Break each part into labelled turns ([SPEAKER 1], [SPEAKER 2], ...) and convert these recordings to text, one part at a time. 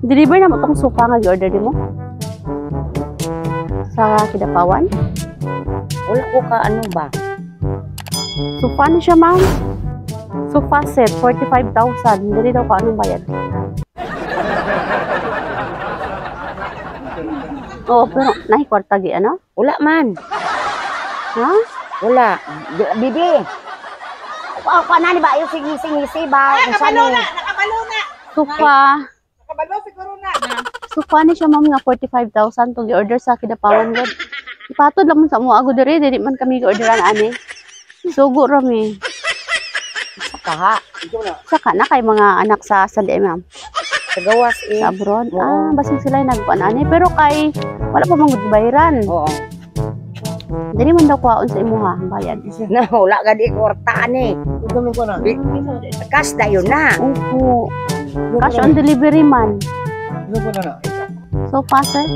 [SPEAKER 1] Deliver na mo itong sofa nga i-order din mo? Sa Kidapawan?
[SPEAKER 2] Wala ko ka ano ba?
[SPEAKER 1] Sofa na siya, ma'am. Sofa set, 45,000. Hindi daw ka anong bayad. Oo, pero nakikwarta gi, ano?
[SPEAKER 2] Wala man.
[SPEAKER 1] Ha?
[SPEAKER 2] Wala. Bibi. Ako na ni ba yung singisi ba?
[SPEAKER 3] Nakabalo na.
[SPEAKER 1] Sofa.
[SPEAKER 3] Nakabalo siguro na.
[SPEAKER 1] Sofa ni siya, ma'am, nga 45,000 itong i-order sa Kidapawan, God. Ipatod lang man sa mga ago diri, dili man kami i-orderan, ani. Sugo rami.
[SPEAKER 2] Saka.
[SPEAKER 1] Saka na kay mga anak sa sali, ma'am.
[SPEAKER 2] Sa gawas eh.
[SPEAKER 1] Sa abroad.
[SPEAKER 2] Oo.
[SPEAKER 1] Ah, basig sila yung nagpuan, ani. Pero kay, wala pa mong bayaran.
[SPEAKER 2] Oo.
[SPEAKER 1] Dili man daw kuhaon sa imuha, ang bayad.
[SPEAKER 2] Na, wala ka di kwartaan eh. Cash na yun na.
[SPEAKER 1] Opo. Cash on delivery man. Sofa, sir?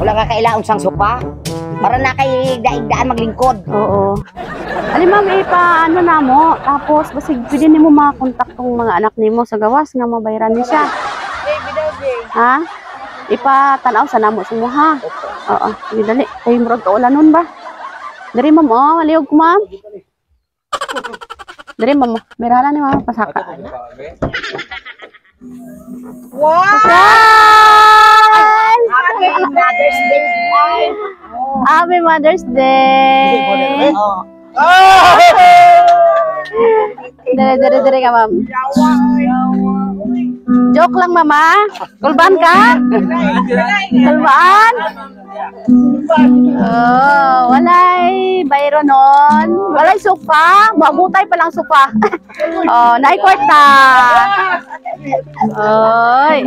[SPEAKER 2] Wala ka kailangan sang sopa. Para na kay daigdaan maglingkod.
[SPEAKER 1] Oo. Ali, ma'am, ano na mo. Tapos, basig, pwede ni mo makakontak tong mga anak ni mo sa gawas nga mabayaran niya siya. Ha? Ipatanaw sa namo sa mo, ha? Oo. Sige, dali. Kayo murag kaulan nun ba? Dari, ma'am, oh. Haliyog ko, ma'am. Dari, ma'am. Mirala ni ma'am. Pasaka.
[SPEAKER 3] Wow!
[SPEAKER 2] Happy Mother's Day!
[SPEAKER 1] Happy Mother's Day! Dire ka, ma'am. Joke lang, mama. Kulban ka? Kulban? Oh, walay bayro nun. Walay sofa. Magutay pa lang sofa. Oh, naikwarta. Oy.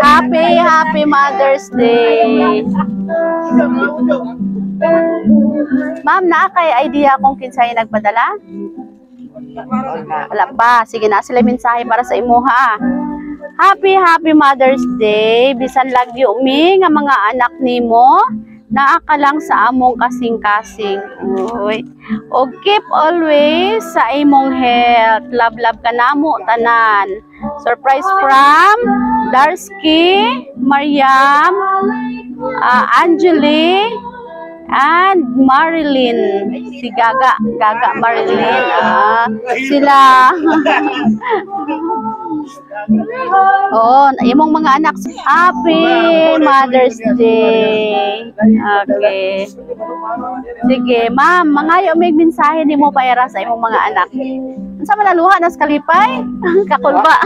[SPEAKER 1] Happy Mother's Day. Ma'am, naa kay idea kung kinsay nagpadala? Wala pa. Sige na sila mensahe para sa imo, ha. Happy Mother's Day. Bisan lagi umi nga mga anak nimo naa ka lang sa among kasing-kasing. Uy. Og keep always sa imong health. Love ka namo tanan. Surprise from Darsky, Mariam, Angeli, and Marilyn. Si Gaga Marilyn. Sila. Oh, imong mga anak. Happy Mother's Day. Okay. Sige, ma'am, mangayo may mensahe nimo para sa imong mga anak. Unsa man naluha nas kalipay? Kakulba.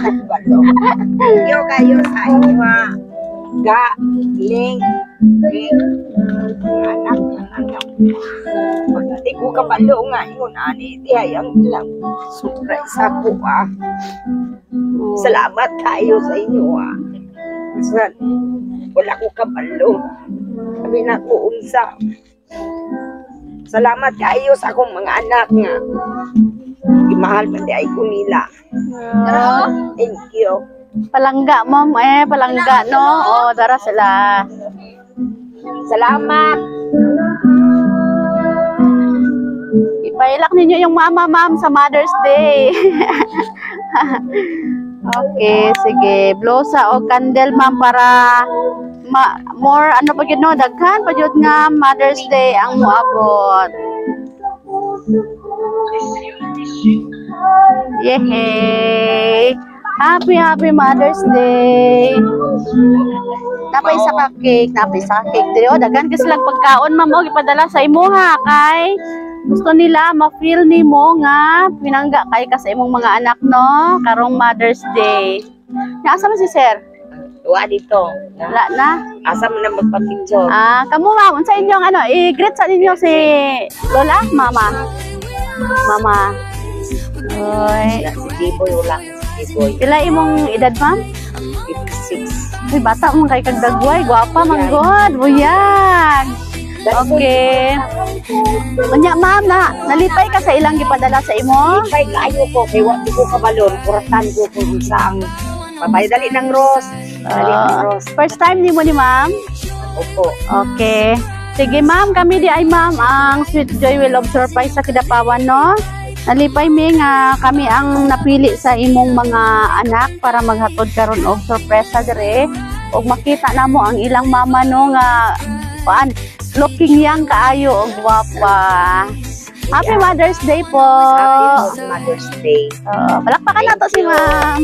[SPEAKER 3] Iyo kayo sa iwa. Galing. Anak. Pagdating ko kabalo nga yun, ani, di hayang lang. Surprise ako, Salamat tayo sa inyo, Wala ko kabalo. Sabi na ko unsa. Salamat kayo sa akong mga anak nga. Imahal pa di ay ko nila. Thank you.
[SPEAKER 1] Palangga, ma'am, palangga, no? Oh, dara sila.
[SPEAKER 2] Salamat.
[SPEAKER 1] Ipailak ninyo yung mama, ma'am, sa Mother's Day. Okay, sige. Blosa o candle, ma'am, para more, ano pa yun, no? Daghan pa yun nga Mother's Day ang muabot. Yehey! Happy Mother's Day! Napay sa cake. Dito, daghan kasi lang pagkaon, ma'am, o ipadala sa imo, ha, kay gusto nila ma-feel nimo nga pinangga kay ka sa imong mga anak, no? Karong Mother's Day. Naasa man si sir?
[SPEAKER 2] Tuwa dito.
[SPEAKER 1] Wala na?
[SPEAKER 2] Asa mo na magpa-picture?
[SPEAKER 1] Kamu, ma'am, unsa inyong ano, i-greet sa ninyo si Lola, mama. Oy.
[SPEAKER 2] Si Tiboy, wala si Tiboy.
[SPEAKER 1] Pila imong edad, ma'am?
[SPEAKER 2] 56.
[SPEAKER 1] Uy, bata mo kay kagdagway, gwapa man god. Buyag. Okay. Unya, ma'am, nalipay ka sa ilang gipadala sa imo?
[SPEAKER 2] Lipay kayo ko, kay wati ko kabalon, kuratan ko kung saang patay dali ng Rose.
[SPEAKER 1] First time ni mo ni ma'am?
[SPEAKER 2] Opo.
[SPEAKER 1] Okay. Sige, ma'am, kami di ay ma'am ang Sweet Joy Will of Surprise sa Kidapawan, no? Nalipay mi nga kami ang napili sa imong mga anak para maghatod karon og sorpresa dire. Og makita namo ang ilang mama no nga looking young kaayo og gwapa. Happy Mother's Day po.
[SPEAKER 3] Happy Mother's Day.
[SPEAKER 1] Palakpakan nato si ma'am.